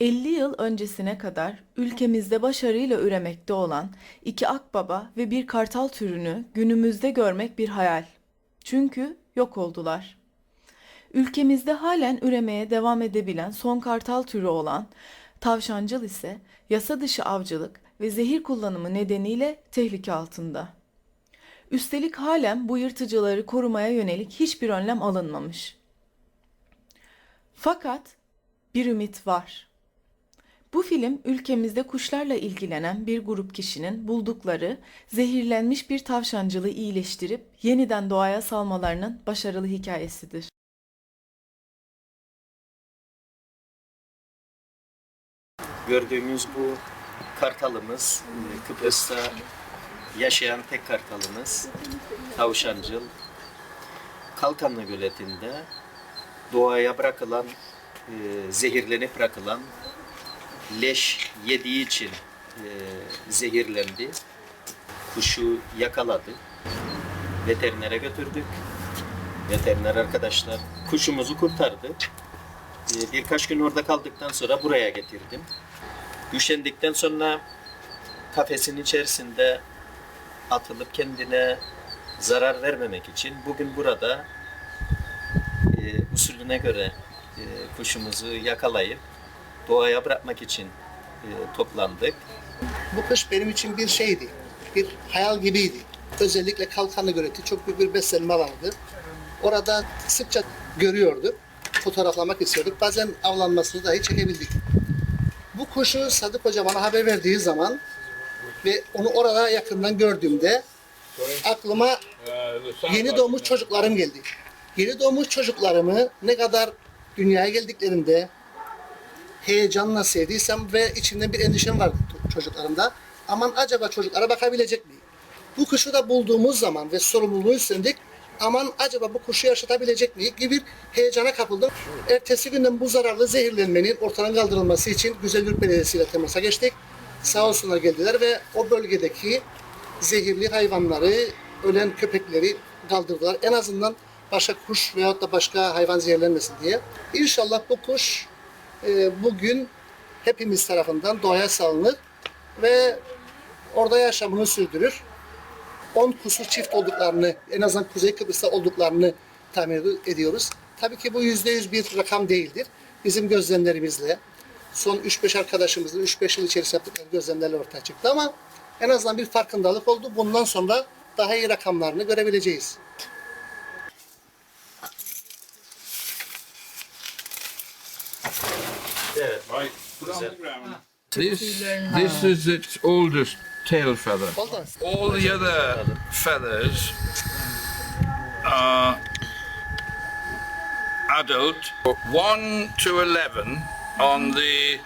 50 yıl öncesine kadar ülkemizde başarıyla üremekte olan iki akbaba ve bir kartal türünü günümüzde görmek bir hayal. Çünkü yok oldular. Ülkemizde halen üremeye devam edebilen son kartal türü olan tavşancıl ise yasa dışı avcılık ve zehir kullanımı nedeniyle tehlike altında. Üstelik halen bu yırtıcıları korumaya yönelik hiçbir önlem alınmamış. Fakat bir ümit var. Bu film ülkemizde kuşlarla ilgilenen bir grup kişinin buldukları zehirlenmiş bir tavşancılı iyileştirip yeniden doğaya salmalarının başarılı hikayesidir. Gördüğümüz bu kartalımız, Kıbrıs'ta yaşayan tek kartalımız Tavşancıl. Kalkanlı Göleti'nde doğaya bırakılan, zehirlenip bırakılan leş yediği için zehirlendi. Kuşu yakaladı. Veterinere götürdük. Veteriner arkadaşlar kuşumuzu kurtardı. Birkaç gün orada kaldıktan sonra buraya getirdim. Üşendikten sonra kafesin içerisinde atılıp kendine zarar vermemek için bugün burada usulüne göre kuşumuzu yakalayıp doğaya bırakmak için toplandık. Bu kış benim için bir şeydi, bir hayal gibiydi. Özellikle Kalkanlı Göleti çok büyük bir beslenme alanıdır. Orada sıkça görüyorduk, fotoğraflamak istiyorduk. Bazen avlanmasını dahi çekebildik. Bu kuşu Sadık Hoca bana haber verdiği zaman ve onu orada yakından gördüğümde aklıma yeni doğmuş çocuklarım geldi. Yeni doğmuş çocuklarımı ne kadar dünyaya geldiklerinde heyecanla sevdiysem ve içimden bir endişem vardı çocuklarımda. Aman acaba çocuklara bakabilecek miyim? Bu kuşu da bulduğumuz zaman ve sorumluluğu üstlendik. Aman acaba bu kuşu yaşatabilecek miyiz gibi bir heyecana kapıldım. Ertesi günden bu zararlı zehirlenmenin ortadan kaldırılması için Güzelgürk Belediyesi ile temasa geçtik. Sağ olsunlar geldiler ve o bölgedeki zehirli hayvanları, ölen köpekleri kaldırdılar. En azından başka kuş veyahut da başka hayvan zehirlenmesin diye. İnşallah bu kuş bugün hepimiz tarafından doğaya salınır ve orada yaşamını sürdürür. 10 kusur çift olduklarını, en azından Kuzey Kıbrıs'ta olduklarını tahmin ediyoruz. Tabii ki bu %100 bir rakam değildir. Bizim gözlemlerimizle, son 3-5 arkadaşımızın 3-5 yıl içerisinde yaptıkları gözlemlerle ortaya çıktı ama en azından bir farkındalık oldu. Bundan sonra daha iyi rakamlarını görebileceğiz. Evet, güzel. This is its oldest tail feather. All the other feathers are adult. 1 to 11 on the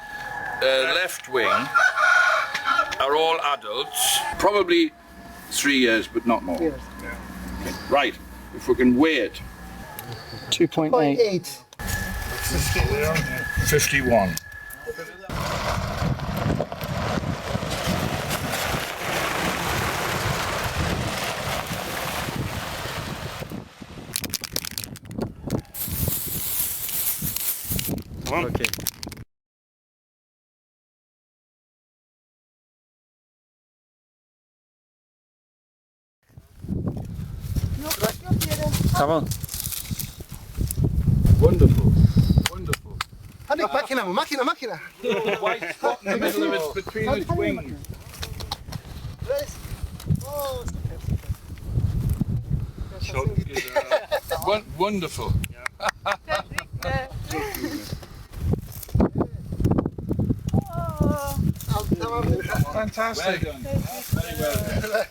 left wing are all adults. Probably 3 years, but not more. Yes. Okay. Right. If we can weigh it. 2.8. 51. Okay. Tamam. Wonderful. Wonderful. Hani makine mi? Makine. White spot in the middle of it between its wings. Oh, Wonderful. tamam. Fantastic. Well done. Very well.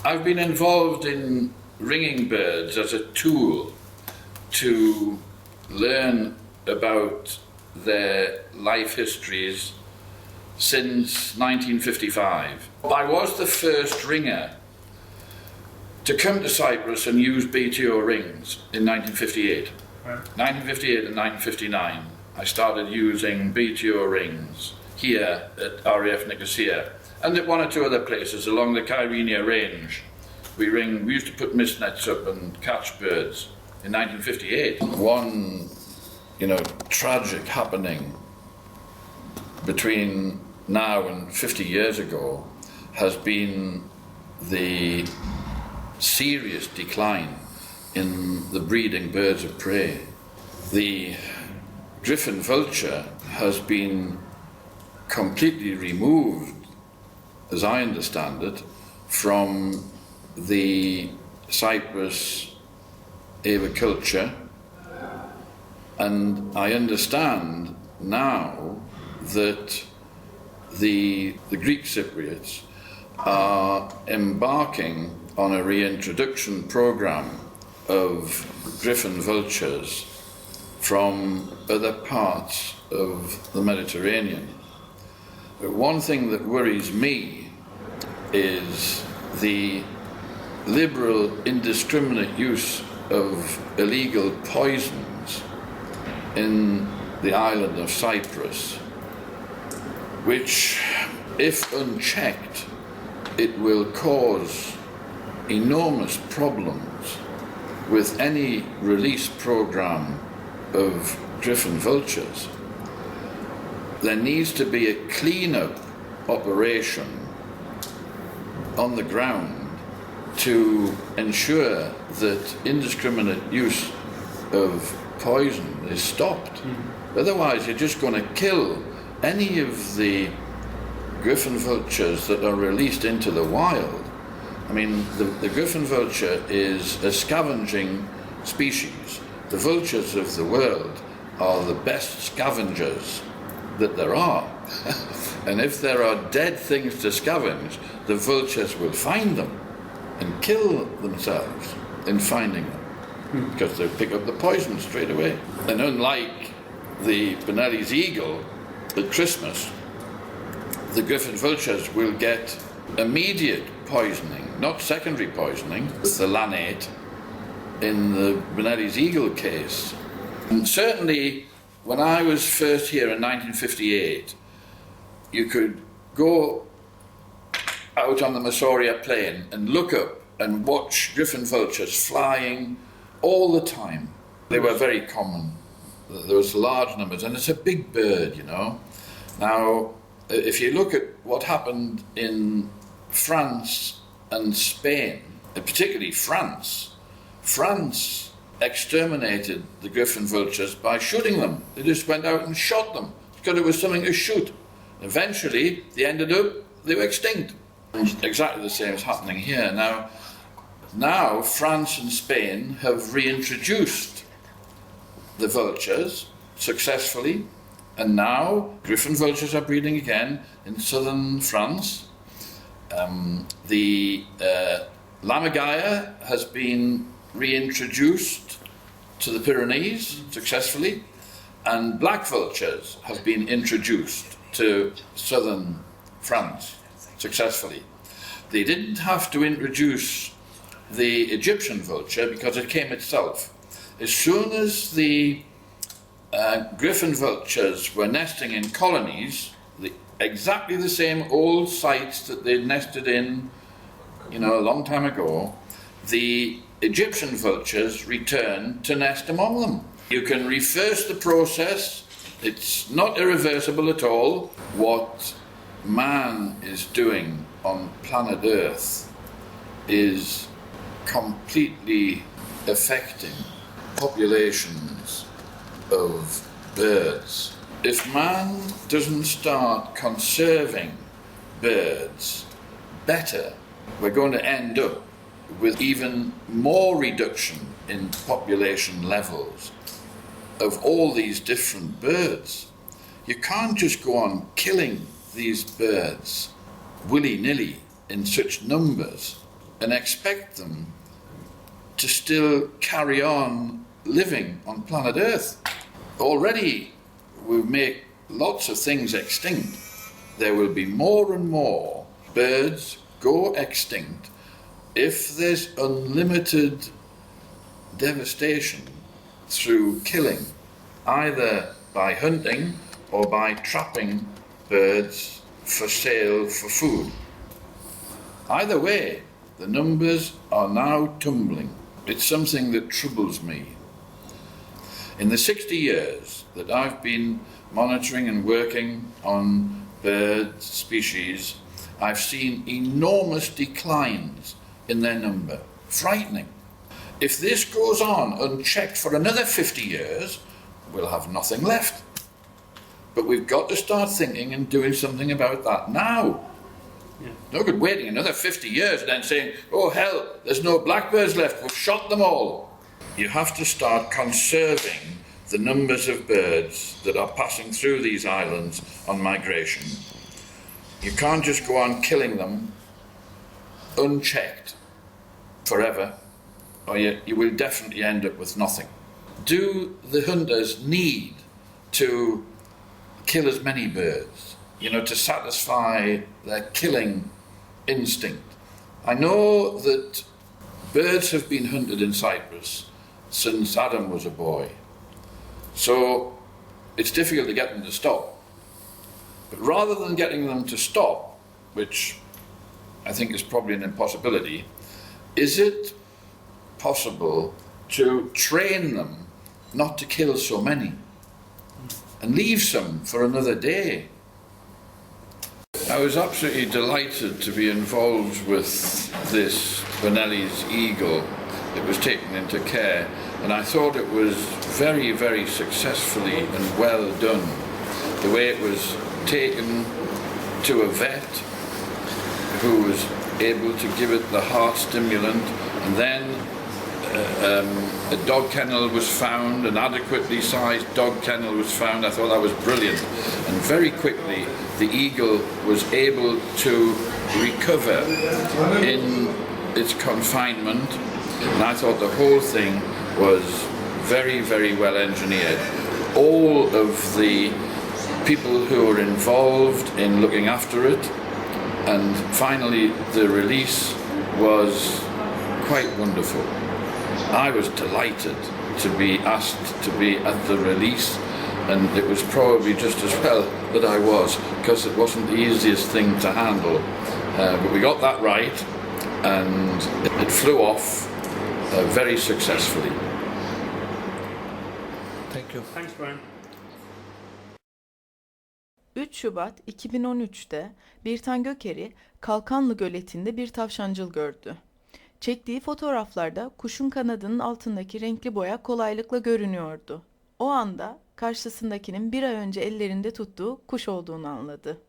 I've been involved in ringing birds as a tool to learn about their life histories since 1955. I was the first ringer to come to Cyprus and use BTO rings in 1958. 1958 and 1959 I started using BTO rings here at RAF Nicosia and at one or two other places along the Kyrenia range We used to put mist nets up and catch birds in 1958. One, tragic happening between now and 50 years ago has been the serious decline in the breeding birds of prey. The griffon vulture has been completely removed, as I understand it, from the Cyprus aviculture, and I understand now that the Greek Cypriots are embarking on a reintroduction program of griffon vultures from other parts of the Mediterranean. But one thing that worries me is the liberal, indiscriminate use of illegal poisons in the island of Cyprus, which, if unchecked, it will cause enormous problems with any release program of griffon vultures. There needs to be a clean-up operation on the ground to ensure that indiscriminate use of poison is stopped. Otherwise, you're just going to kill any of the griffon vultures that are released into the wild. I mean, the griffon vulture is a scavenging species. The vultures of the world are the best scavengers that there are. And if there are dead things to scavenge, the vultures will find them and kill themselves in finding them, because they'll pick up the poison straight away. And unlike the Bonelli's eagle at Christmas, the griffon vultures will get immediate poisoning, not secondary poisoning, the lanate in the Bonelli's eagle case. And certainly, when I was first here in 1958, you could go out on the Massoria plain and look up and watch griffon vultures flying all the time. They were very common. There was large numbers, and it's a big bird, Now, if you look at what happened in France and Spain, and particularly France exterminated the griffon vultures by shooting them. They just went out and shot them because it was something to shoot. Eventually, they were extinct. Exactly the same is happening here. Now France and Spain have reintroduced the vultures successfully, and now griffon vultures are breeding again in southern France. The lammergeier has been reintroduced to the Pyrenees successfully, and black vultures have been introduced to southern France successfully. They didn't have to introduce the Egyptian vulture because it came itself. As soon as the griffon vultures were nesting in colonies, exactly the same old sites that they nested in, a long time ago, the Egyptian vultures return to nest among them. You can reverse the process. It's not irreversible at all. What man is doing on planet Earth is completely affecting populations of birds. If man doesn't start conserving birds better, we're going to end up with even more reduction in population levels of all these different birds. You can't just go on killing these birds willy-nilly in such numbers and expect them to still carry on living on planet Earth. Already we make lots of things extinct. There will be more and more birds go extinct if there's unlimited devastation through killing, either by hunting or by trapping birds for sale for food. Either way, The numbers are now tumbling. It's something that troubles me. In the 60 years that I've been monitoring and working on bird species, I've seen enormous declines in their number. Frightening. If this goes on unchecked for another 50 years, we'll have nothing left. But we've got to start thinking and doing something about that now. No good waiting another 50 years and then saying, oh hell, there's no blackbirds left, we've shot them all. You have to start conserving the numbers of birds that are passing through these islands on migration. You can't just go on killing them unchecked forever, or you will definitely end up with nothing. Do the hunters need to kill as many birds, to satisfy their killing instinct? I know that birds have been hunted in Cyprus since Adam was a boy, so it's difficult to get them to stop. But rather than getting them to stop, which I think is probably an impossibility, is it possible to train them not to kill so many and leave some for another day? I was absolutely delighted to be involved with this Bonelli's eagle that was taken into care, and I thought it was very, very successfully and well done. The way it was taken to a vet who was able to give it the heart stimulant, and then a dog kennel was found, an adequately sized dog kennel was found. I thought that was brilliant, and very quickly the eagle was able to recover in its confinement, and I thought the whole thing was very, very well engineered. All of the people who were involved in looking after it, and finally the release was quite wonderful. I was delighted to be asked to be at the release, and it was probably just as well that I was, because it wasn't the easiest thing to handle. But we got that right, and it flew off very successfully. Thank you. Thanks, Brian. 3 Şubat 2013'te Birtan Gökeri, Kalkanlı Göleti'nde bir tavşancıl gördü. Çektiği fotoğraflarda kuşun kanadının altındaki renkli boya kolaylıkla görünüyordu. O anda karşısındakinin bir ay önce ellerinde tuttuğu kuş olduğunu anladı.